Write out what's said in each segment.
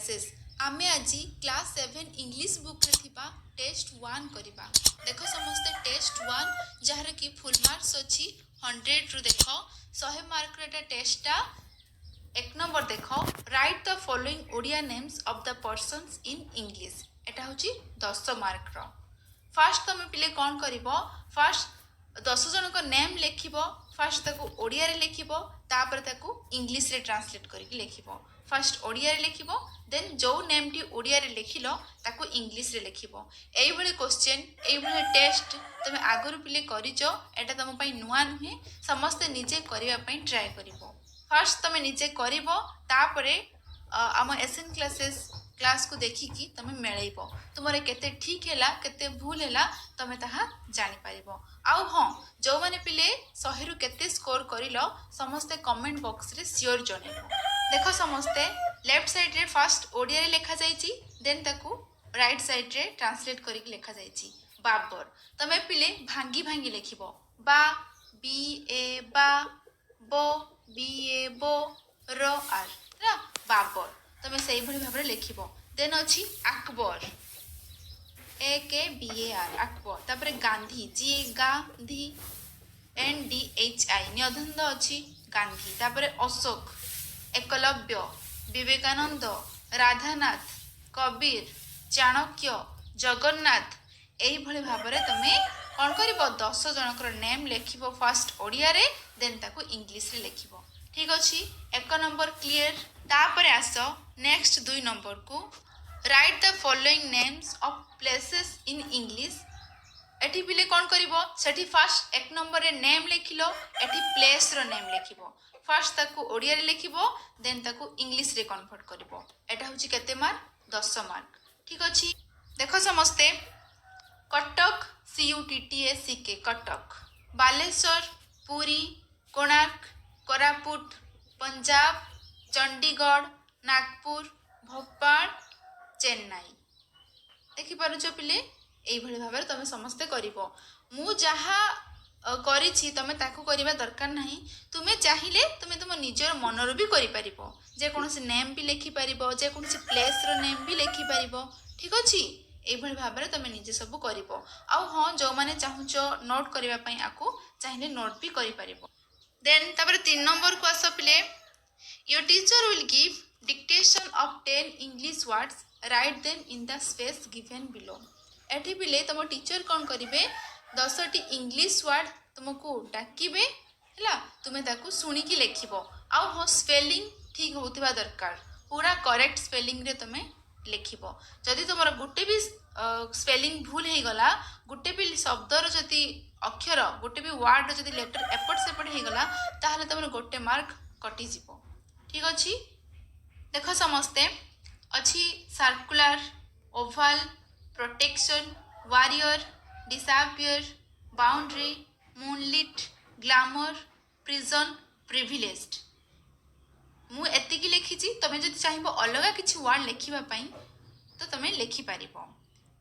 Classes आमे आज class 7 English book रे थिबा टेस्ट 1 करिबा। देखो समस्ते टेस्ट 1 जहार की फुल मार्क्स अछि 100 रु देखो 100 मार्क रे टेस्टटा एक नंबर देखो right the following Odia names of the persons in English. एटा होची 10 मार्क रो। फास्ट तुम पिले कौन करिवो फास्ट 10 जन को नेम लिखिबो फास्ट ताको ओडिया रे लिखिबो तापर ताको इंग्लिश रे ट्रांसलेट करके लिखिबो। फास्ट ओडिया रे लिखिबो देन जो नेम टी ओडिया रे लिखिलो ताको इंग्लिश रे लिखिबो। एई भले क्वेश्चन एई भले टेस्ट तुम आगरु पिले करिचो एटा तुम पई नुवा नुहे समस्त निजे करिवा पई ट्राई करिवो। फास्ट तुम निजे करिवो तापरे आम एसएन क्लासेस क्लास को देखिकी तुम मेलैबो तुमरे केते ठीक हैला केते भूल हैला तुम ताहा जानि पारिबो। आउ हां जो माने पिले 100 रु केते स्कोर करिलो समस्त कमेंट बॉक्स रे श्योर जणेबो। देखो समस्ते लेफ्ट साइड रे फर्स्ट ओडिया रे लिखा जाईची देन ताकू राइट साइड रे ट्रांसलेट करके लिखा जाईची बाबर। तमे पिले भांगी भांगी लिखिबो बा बी ए बा बो बी ए बो रो आर ना बाबर तमे सही भली भाबरे लिखिबो। देन अछि अकबर ए के बी ए आर अकबर। तापरे Gandhi ji A Gandhi N D H I नियधंद अछि गांधी। तापरे अशोक एकलव्य विवेकानंद राधानाथ कबीर चाणक्य जगन्नाथ एई भली भाबरे तमे कौन करिवो 10 जनकर नेम लिखिबो फास्ट ओडिया रे देन ताको इंग्लिश रे लिखिबो। ठीक अछि एक नंबर क्लियर। तापरे आसो नेक्स्ट 2 नंबर को right the following names of places in English. एठी पिले कौन करिवो सेठी फास्ट एक नंबर रे नेम लिखिलो एठी प्लेस रो नेम लिखिबो। फास्ट ताकू ओडिया रे लिखिबो देन ताकू इंग्लिश रे कन्वर्ट करिवो। एटा होची केते मार्क 10 मार्क। ठीक अछि देखो समस्ते Cuttack C U T T S C K Cuttack Baleshwar Puri Konark Koraput Punjab Chandigarh Nagpur Bhopal Chennai. देखि पारुछ पिले एई भली भाबरे तमे समस्ते करिवो। मु जहा करिछि तमे ताकू करिबा दरकार नाही। तुमे चाहिले तुमे तुम निजर मनर भी करि परिबो जे कोनोसी नेम भी लिखि परिबो जे कोनोसी प्लेस रो नेम भी लिखि परिबो। ठीक अछि एई भली भाबरे तमे निजे सब करिवो। आउ हां जो माने चाहुचो नोट करिबा पई आकू चाहिले नोट भी करि परिबो। देन तापर 3 नंबर को आसो पिले your teacher will give dictation of 10 English words write them in the space given below. एठी पिले तुम टीचर कौन करिवे 10 टी इंग्लिश वर्ड तुमको डाकिबे हैला तुमे ताकू सुनी की लिखिबो। आउ हो स्पेलिंग ठीक होतिबा दरकार पूरा करेक्ट स्पेलिंग रे तुमे लिखिबो। जदि तुमरा गुटे भी स्पेलिंग भूल हे गला गुटे भी शब्दर जदि अक्षर गुटे भी वर्ड जदि लेटर एपट सेपट हे गला ताहले तुमर गोटे मार्क कटि जिवो। ठीक अछि देखो समस्ते अछि circular oval protection warrior disappear boundary moonlit glamour prison privileged. मु एतिकी लिखिछि तमे जदि चाहिबो अलगा किछि वर्ड लिखिबा पई तो तमे लिखि पारिबो।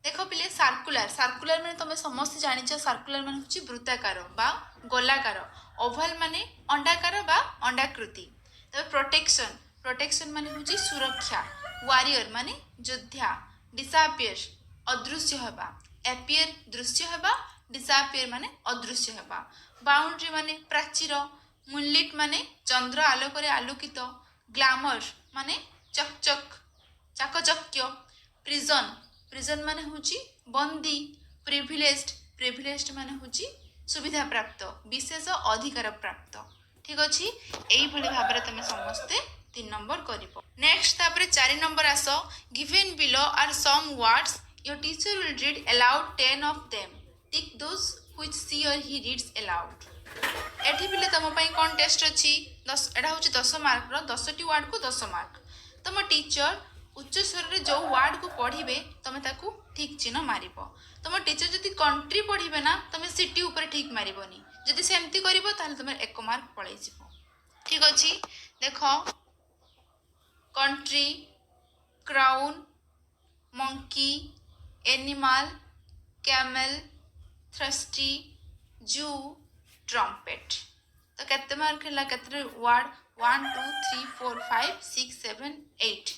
देखो पिले सर्कुलर सर्कुलर माने तमे समस्त जानिछ सर्कुलर माने होछि वृत्ताकार बा गोलाकार ओवल माने अंडाकार बा अंडाकृति। तबे प्रोटेक्शन प्रोटेक्शन माने होछि सुरक्षा वारियर माने योद्धा डिसअपियर अदृश्य हेबा एपियर दृश्य हेबा डिसअपियर माने अदृश्य हेबा बाउंड्री माने प्राचीर मूनलिट माने चंद्र आलोक रे आलोकित ग्लैमर माने चकचक चाकचक्य प्रिजन प्रिजन माने होची बंदी प्रिविलेज्ड प्रिविलेज्ड माने होची सुविधा प्राप्त विशेष अधिकार प्राप्त। ठीक अछि एई भली भाबरे तमे समस्ते 3 नंबर करिवो। नेक्स्ट तापरे 4 नंबर आसो given below are some words your teacher will read aloud 10 of them tick those which she or he reads allowed. एठी बिले तम पई कोन टेस्ट अछि 10 एडा होची 10 मार्क रो 10 टी वर्ड को 10 मार्क। तम टीचर उच्च स्वर रे जो वर्ड को पढिबे तमे ताकू ठीक चिन्ह मारिबो। तम टीचर जदि कंट्री पढिबे ना तमे सिटी ऊपर ठीक मारिबोनी जदि सेमती करिवो ताले तमे 1 मार्क पळै जिवो। ठीक अछि देखो country crown monkey animal camel thirsty जू ट्रम्पेट। तो केते मार्क हला केते वर्ड 1 2 3 4 5 6 7 8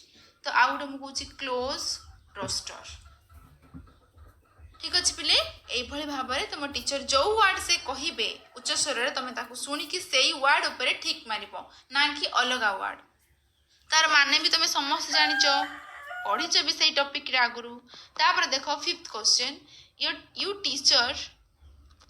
तो आउ गोटे मुझे क्लोज रोस्टर। ठीक अच्छे पिले यही भाव में तुम टीचर जो वार्ड से कहे उच्च स्वर तुम शुणिकी से वार्ड उपर ठीक मार ना कि अलग वार्ड तार माने भी तुम समस्त जानिच पढ़ीच भी से टॉपिक रे आगुरु। तापर देखो फिफ्थ क्वेश्चन यू टीचर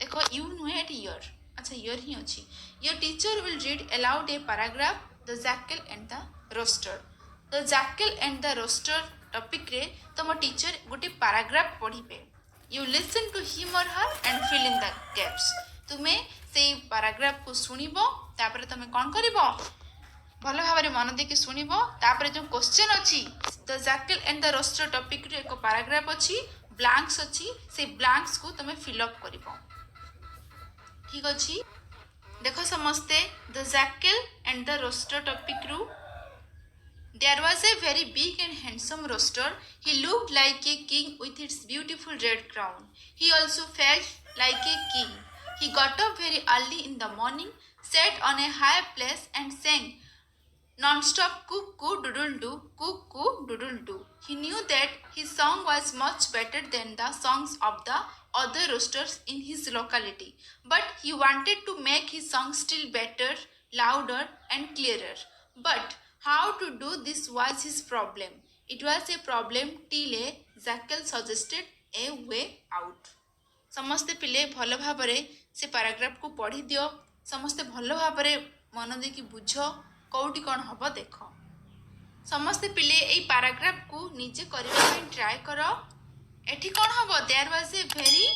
देखो यू नुहे ईयर अच्छा ईयर ही अच्छी your teacher will read aloud a paragraph the jackal and the rooster. The jackal and the rooster topic रे तुम टीचर गोटे पैराग्राफ पढ़िबे। You listen to him or her and fill in the gaps. तुम्हें से paragraph को सुनिबो तापर तुम कौन करिबो भल भाव में मन देकी शुणव। तापर जो क्वेश्चन अच्छी the jackal and the rooster topic रे एक पैराग्राफ अच्छी ब्लैंक्स अच्छी से ब्लैंक्स को तुम फिलअप कर। ठीक अच्छी देख समस्ते the jackal and the rooster topic रू There was a very big and handsome rooster. He looked like a king with its beautiful red crown. He also felt like a king. He got up very early in the morning, sat on a high place and sang non-stop cuckoo doodle doo, cuckoo doodle doo. He knew that his song was much better than the songs of the other roosters in his locality, but he wanted to make his song still better, louder and clearer. But how to do this was his problem. It was a problem till a jackal suggested a way out. समस्ते पिले भल भाव से paragraph को पढ़ी दियो। समस्ते भल भाव मन देकी बुझ कौटी कौन हम देख। समस्ते पिले यही पैराग्राफ को निजे करने ट्राए कर। एठी कौन हम देयर वाज ए भेरी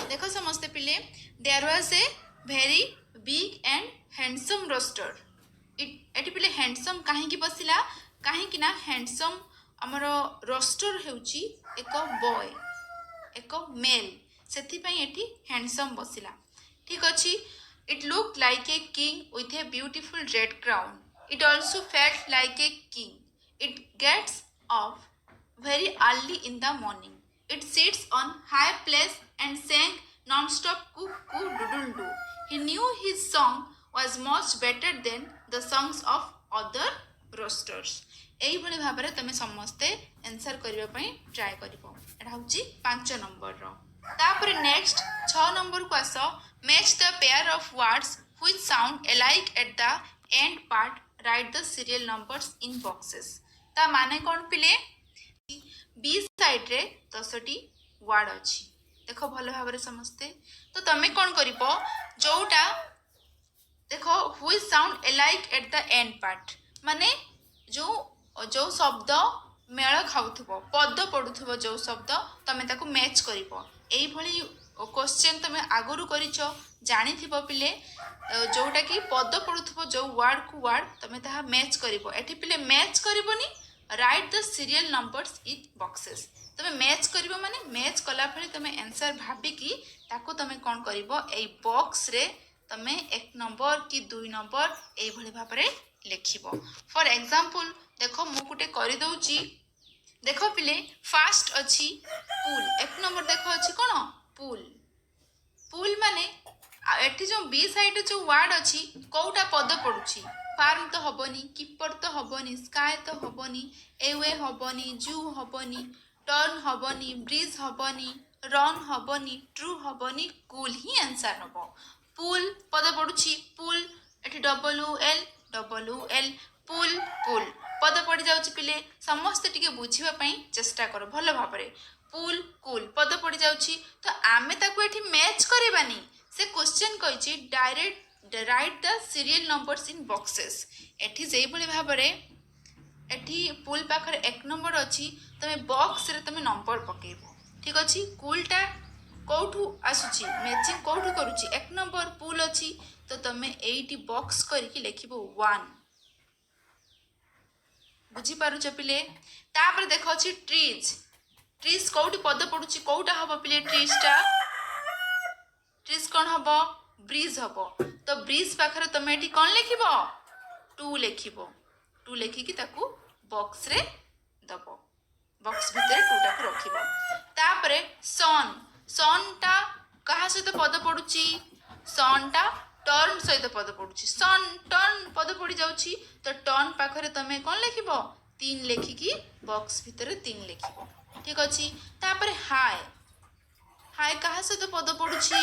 देख समस्ते पिले there was a very big and handsome rooster. एटी पिले हैंडसम कहीं बसिला कहीं हैंडसम आमर रोस्टर हेउची एक बॉय एक मेल से हैंडसम बसिला। ठीक अच्छी it look like a king with a beautiful red crown. It also felt like a king. It gets up very early in the morning. It sits on high place and sang non-stop cuckoo doodle doo. He knew his song was much better than the songs of other roosters. एही भली भाव में तुम समस्ते answer करने try कर। 5 number तापर next 6 number को आस match the pair of words which sound alike at the end part write the serial numbers in boxes. ता माने कौन पिले बी साइड रे 10टी वर्ड अच्छी देख भल भाव समस्ते। तो तुम्हें कौन कर जोटा देख which sound alike at the end part माने जो शब्द मेल खाऊ पद पड़ू जो शब्द तुम्हें मैच कर क्वेश्चन तुम आगुरी कर जानी पिले जोटा कि पद पड़ू जो वर्ड को वर्ड तुम्हें मैच कर पिले मैच करनी right the serial numbers in boxes. तुम्हें मैच कर माने मैच कला तुम आंसर भाविकी तुम कौन कर बॉक्स रे तुम 1 नंबर कि 2 नंबर यही भाव में लिख। फॉर एग्जांपल देख मु गोटे करदे देख पिले फास्ट अच्छी पुल 1 नंबर देख अच्छी कौन पुल पुल माने एठी जो बी साइड जो वर्ड अच्छी कौटा पद पड़ुची फार्म तो हबनी कीपर तो हबनी स्काई तो हबनी एवे हबनी जू हबनी टर्न हबनी ब्रिज हबनी रन हबनी ट्रू हबनी कूल ही आंसर हम। पुल पद पड़ुची पुल एठी डब्ल्यू एल पुल कूल पद पड़ जाउची पिले समस्त टिके बुझिबा पई चेष्टा कर भल भाव में पुल कूल पद पड़ जाउची तो आमे ताको एठी मैच करबानी से क्वेश्चन कहिची direct write the serial numbers in boxes. एठी जेई भली भाव में एठी पुल पाखर 1 नंबर अच्छी तुम बॉक्स रे तुम नंबर पकेबो। ठीक अच्छी कूलटा कौठू आसुची मैचिंग कौठू करुची 1 नंबर पुल अच्छी तो तुम एटी बॉक्स करके लिखिबो 1 बुझी पारुछ पिले। तापर देखो अच्छी ट्रीज ट्रीज कौटी पद पड़ुची कौटा हबो पिले ट्रीज कौन हबो ब्रिज हबो तो ब्रिज पाखरे तुम एटी कौन लिखिब 2 लिखिब 2 लिखिकी ताकू बॉक्स रे दबो बॉक्स भितर 2 टाकू रखिब। तापरे सन सनटा कहा सहित पद पड़ुची सनटा टर्न सहित पद पड़ुची सन टर्न पद पड़ जाउची तो टर्न पाखरे तुम कौन लिखिब तीन लेखिकी बॉक्स भितर तीन लिखिब ठीक अच्छे तापर हाय हाय कहा सहित पद पड़ुछि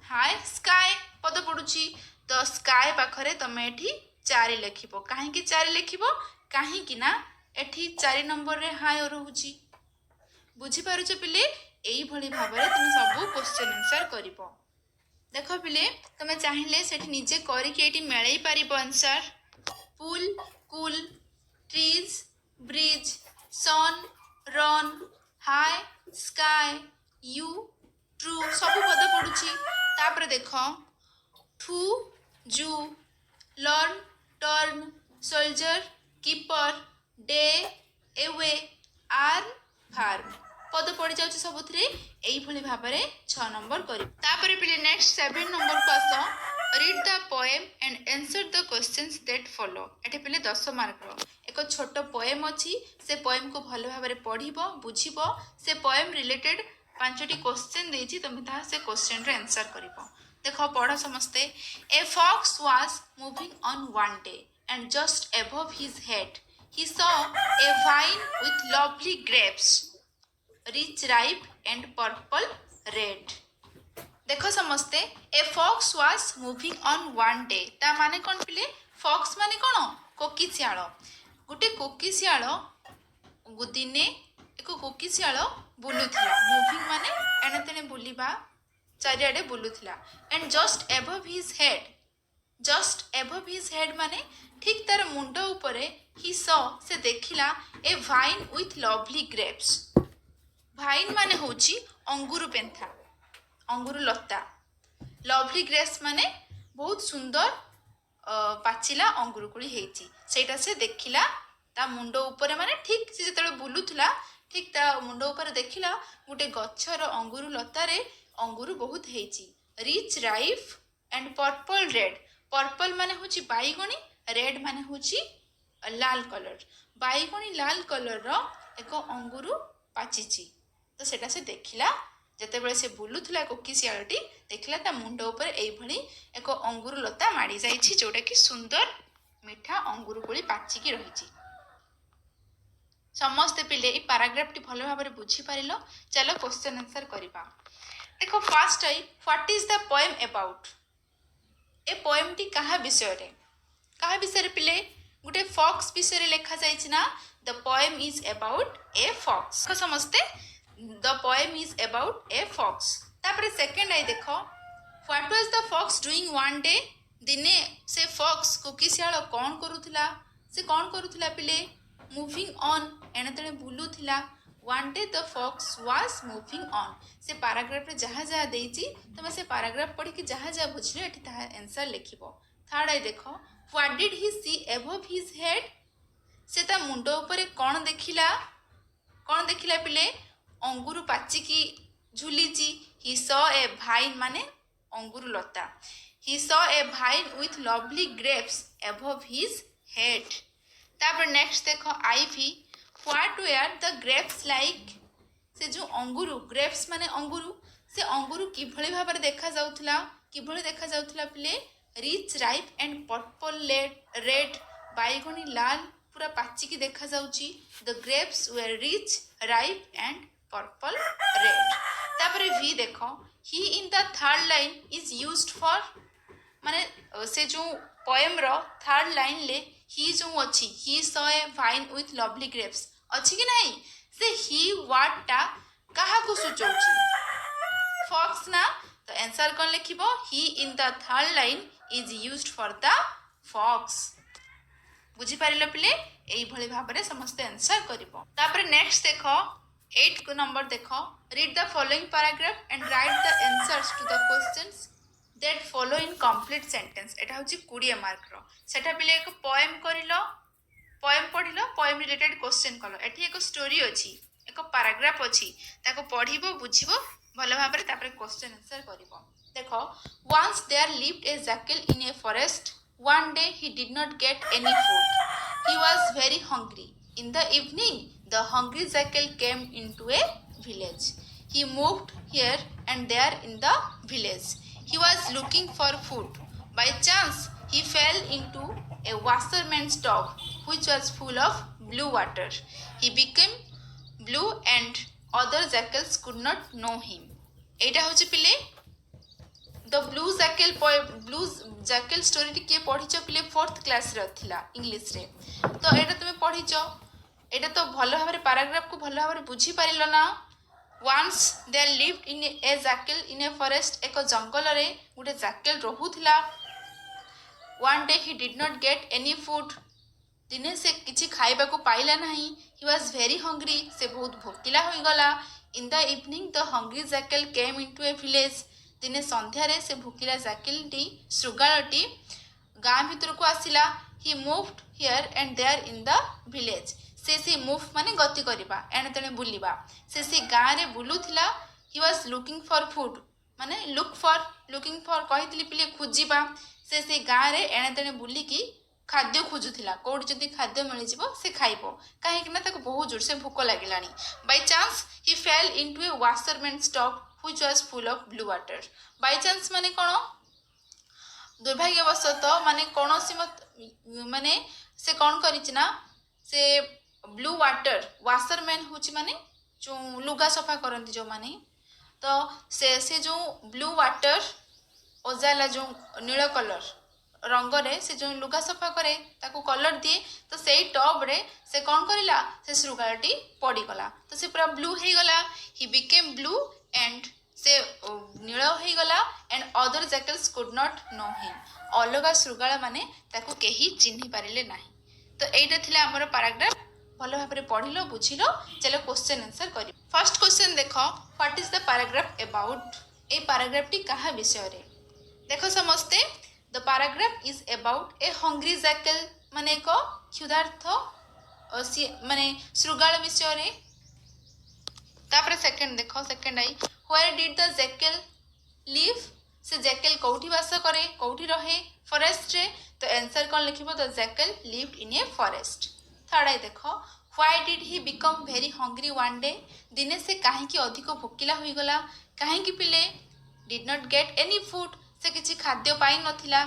हाय स्काय पद पड़ुछि तो स्काय पाखरे तमे एठी 4 लिखिब काहेकि 4 लिखिब काहेकि ना एठी 4 नंबर रे हाय रहउछि बुझी पारुछ पिले एई भली भाबरे तुम सब क्वेश्चन आंसर करिवो देखो पिले तुम चाहिए सेठी निजे करके एटी मेळई पारिबो answer pool cool trees bridge sun run high sky you true सब पद पड़ुछि तापर देख ठू zoo learn turn soldier keeper day away are farm पद पड़ जाउछि सबुथिरे एई भली भाबरे 6 नंबर करी तापर पिले नेक्स्ट 7 नंबर को आस read the poem and answer the questions that follow एटे पिले 10 मार्क रो एक छोट पोएम अछि से पोएम को भल भाबरे पढिबो बुझिबो से पोएम रिलेटेड 5टी क्वेश्चन देछि तुम ता से क्वेश्चन रे आंसर करिवो देखो पढ़ समस्ते a fox was moving on one day and just above his head he saw a vine with lovely grapes rich ripe and purple red देखो समस्ते a fox was moving on one day ता माने कौन पिले fox माने कौन कोकिशियाल गोटे कोकिशियाल दिने एक कोकिशियाल बुलुथिला मूविंग माने एने तेने बुलिबा चारिआडे बुलुथिला and just above his head माने ठीक तार मुंड उपरे ही सॉ से देखिला a vine with lovely grapes vine माने होची अंगूर पेंथा अंगूर लता लवली ग्रेप्स माने बहुत सुंदर पाचिला अंगूर कोली हेची सेटा से देखिला ता मुंड उपरे माने ठीक से जतले बुलुथला ठीक ता मुंड उपरे देखिला गुटे गच्छर अंगूर लतारे अंगूर बहुत हेची rich rife and purple red purple माने होची बाईगणी रेड माने होची लाल कलर बाईगणी लाल कलर रो एक अंगूर पाचिची तो सेटा से देखिला जते बेले से बुलुथला कोकिशियालटी देखिला ता मुंड ऊपर एई भली एक अंगूर लता माड़ी जाईछि जोटा कि सुंदर मीठा अंगूर कोली पाची की रहिछि समस्त पिले ई पैराग्राफ टी भलो भाबरे बुझी पारिलो चलो क्वेश्चन आंसर करिबा देखो फर्स्ट है what is the poem about a poem T कहा विषय रे पिले गुटे फॉक्स विषय लिखा जाइछि ना the poem is about a fox को समझते the poem is about a fox तापर सेकंड आई देखो what was the fox doing one day दिने से फॉक्स कोकिशियाल कौन करूथिला पिले मूविंग ऑन एने तेने बुलुथिला one day the fox was moving on से पैराग्राफ रे जहाँ जहाँ देइछि तमे से पैराग्राफ पढ़ी कि जहाँ जहाँ बुझले एठी ता आंसर लिखिबो थर्ड आई देखो what did he see above his head से ता मुंड ऊपर कौन देखिला पिले अंगूर पाची की झुलीची ही सॉ ए भाइन माने अंगूर लता he saw a vine with lovely grapes above his head तापर नेक्स्ट देखो IV what were the grapes like से जो अंगूर ग्रेप्स माने अंगूर से अंगूर किभली भाव देखा जाउथला पिले rich ripe and purple red बाईगणी लाल पूरा पाचिकी देखा जाउची the grapes were rich ripe and purple red तापर वी देखो he in the third line is used for माने से जो पोएम रो थर्ड लाइन ले ही जो अच्छी ही saw A vine with lovely grapes अच्छी कि नहीं से ही वर्ड टा कहा को सूचौची फॉक्स ना तो आंसर कौन लिखिबो he in the third line is used for the fox बुझी पारिलो पिले एई भली भाबरे समस्त आंसर करिवो तापर नेक्स्ट देखो 8 नंबर देखो read the following paragraph and write the answers to the questions that follow in complete sentence एटा होची 20 मार्क रो सेटा पिले एक पोएम करिलो पोएम पढ़िलो पोएम रिलेटेड क्वेश्चन कलो एठी एक स्टोरी अछि एक पैराग्राफ अछि ताको पढ़िबो बुझिबो भलो भाबरे तापर क्वेश्चन आंसर करिवो देखो once there lived a jackal in a forest one day he did not get any food he was very hungry in the evening the hungry jackal came into a village he moved here and there in the village he was looking for food by chance he fell into a washerman's dog which was full of blue water. He became blue and other jackals could not know him. एटा होची पिले the blue Jekyll story T किए पढ़ीच पिले 4th class रे थिला English रे तो एटा तुमे पढ़ीच एटा तो भलो भाबरे पैराग्राफ को भलो भाबरे बुझी पारिलो ना. Once there lived in a jackal in a forest. एक जंगल रे गुटे Jekyll रहुथिला. One day he did not get any food. दिने से किछि खाइबा को पाइला नहीं. He was very hungry. से बहुत भोकिला होई गला. In the evening the hungry jackal came into a village. दिने संध्या रे से भोकिला जैकेल टी श्रुगालटी गाँ भीतर को आसिला. He moved here and there in the village. से मूव माने गति करिबा एने तेने बुलिबा. से गाँ रे बुलुथिला. He was looking for food माने looking for कहितली पिले खुजिबा. से गाँ रे एने तेने बुलिकी खाद्य खोजुथिला. कोड जदि खाद्य मिल जिवो से खाइबो काहे कि ना ताको बहुत जोर से भूख लागिलानी. By chance he fell into a washerman's tub which was full of blue water. By chance माने कोन दुर्भाग्यवशत माने कोनोसी माने से कोन करिछि ना से ब्लू वाटर वाशरमैन होची माने जो लुगा सफा करती जो माने तो से जो ब्लू वाटर ओजाला जो नील कलर रंग रे से जो लुगा सफा करे ताको कलर दिए तो सेई टब रे से कौन करिला से श्रुगालटी पड़ी गला तो से पूरा ब्लू हे गला. ही बिकेम ब्लू एंड से नील हे गला and other jackals could not know him. अलगा श्रुगाल माने ताको केही चिन्हि पारिले नाही. तो एटा थिला हमर पैराग्राफ भलो भाबरे पढ़िलो बुझिलो. चलो क्वेश्चन आंसर करी. फर्स्ट क्वेश्चन देखो what is the paragraph about. A paragraph T कहा विषय रे देखो समझते. The paragraph is about A hungry jackal माने को क्षुधार्थ माने श्रुगाल विषय रे. तापर सेकंड देखो second I where did the jackal live. से जैकल कोठी वास करे कोठी रहे फॉरेस्ट रे. तो आंसर कौन लिखिबो the jackal lived in a forest. Third आई देखो why did he become very hungry one day. दिने से काहे की अधिक भोकिला होई गला काहे की पिले did not get any food से किछि खाद्य पाई नथिला.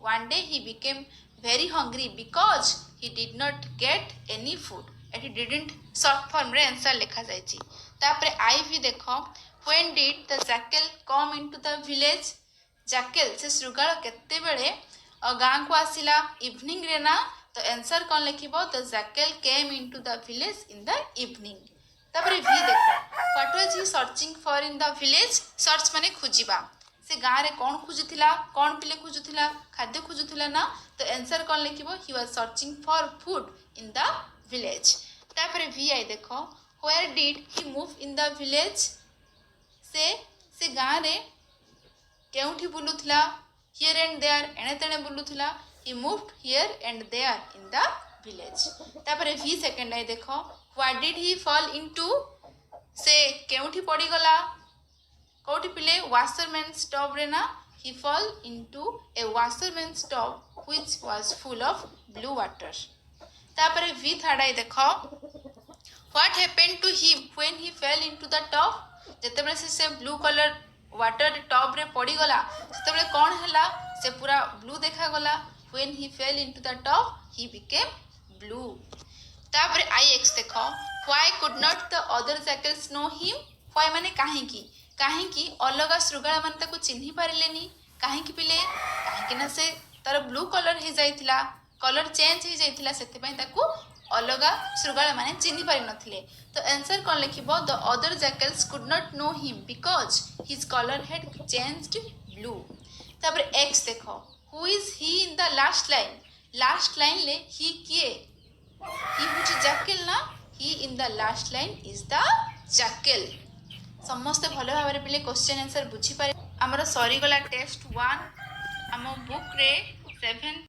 One day he became very hungry because he did not get any food. एटी डिडंट शॉर्ट फॉर्म रे आंसर लिखा जायछि. तापरे आई भी देखो when did the jackal come into the village. Jackal से श्रुगाल केते बेले गाँ को आसिला इवनिंग रे ना. तो आंसर कौन लिखिबो the jackal came into the village in the evening. तापरे भी देखो what was he searching for in the village. Search माने खोजिबा. से गाँ रे कौन खोजुथिला कौन पिले खोजुथिला खाद्य खोजुथिला ना. तो आंसर कौन लिखिबो he was searching for food in the village. तापरे भी आई देखो where did he move in the village. से गाँ रे केउठी बुलुथिला हियर एंड देयर एने तेने बुलुथिला. He moved here and there in the village. तापरे भी सेकंड आई देखो what did he fall into. से केउठी पड़ी गला कोठी पिले washerman's tub रे ना. He fall into a washerman's tub which was full of blue water. तापरे भी थर्ड आई देखो what happened to him when he fell into the tub. जेतेबेले से ब्लू कलर वाटर टब रे पड़ी गला सेतेबेले कौन हैला से पूरा ब्लू देखा गला. When he fell into the tub, he became blue. तापरे आई एक्स देखो why could not the other jackals know him. why माने काहे की अलगा श्रुगाल माने ताको चिन्हि पारिलेनी काहे की पिले काहे कि ना से तार ब्लू कलर हे जाइथिला कलर चेंज हे जाइथिला सेते पई ताको अलगा श्रुगाल माने चिन्हि पारि नथिले. तो आंसर कोन लिखिबो the other jackals could not know him because his color had changed blue. तापरे एक्स देखो who is he in the last line. last line ले he किए he which jackal ना. he in the last line is the jackal. समस्त भलो भाबरे पिले question answer बुझी पारे. हमर सरी गला टेस्ट 1 हम बुक रे 7